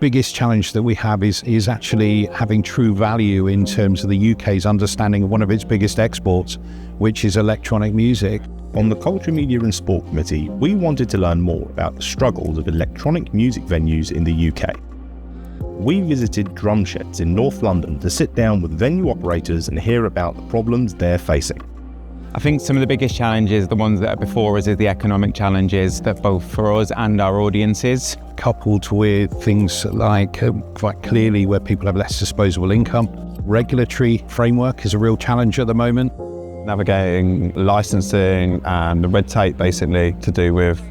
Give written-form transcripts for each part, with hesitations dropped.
Biggest challenge that we have is actually having true value in terms of the UK's understanding of one of its biggest exports, which is electronic music. On the Culture, Media and Sport Committee, we wanted to learn more about the struggles of electronic music venues in the UK. We visited drum sheds in North London to sit down with venue operators and hear about the problems they're facing. I think some of the biggest challenges, the ones that are before us, is the economic challenges that both for us and our audiences. Coupled with things like, quite clearly, where people have less disposable income. Regulatory framework is a real challenge at the moment. Navigating licensing and the red tape basically to do with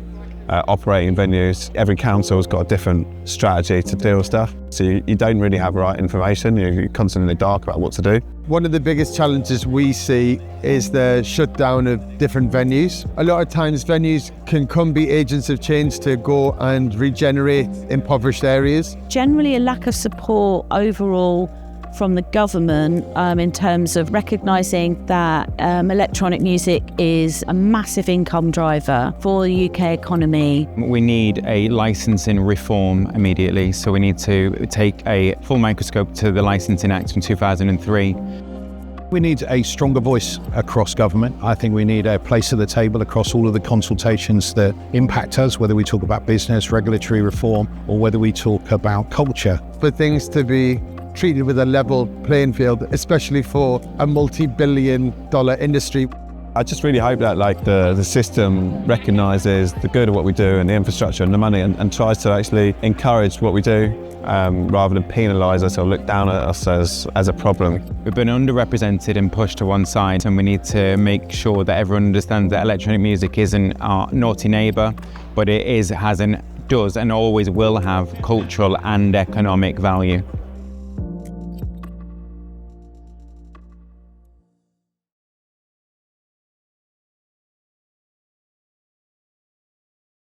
operating venues. Every council's got a different strategy to deal with stuff. So you don't really have the right information, you're constantly in the dark about what to do. One of the biggest challenges we see is the shutdown of different venues. A lot of times venues can be agents of change to go and regenerate impoverished areas. Generally a lack of support overall from the government in terms of recognising that electronic music is a massive income driver for the UK economy. We need a licensing reform immediately, so we need to take a full microscope to the Licensing Act from 2003. We need a stronger voice across government. I think we need a place at the table across all of the consultations that impact us, whether we talk about business, regulatory reform, or whether we talk about culture. For things to be treated with a level playing field, especially for a multi-billion-dollar industry. I just really hope that the system recognises the good of what we do and the infrastructure and the money and tries to actually encourage what we do rather than penalise us or look down at us as a problem. We've been underrepresented and pushed to one side, and we need to make sure that everyone understands that electronic music isn't our naughty neighbour, but it does and always will have cultural and economic value.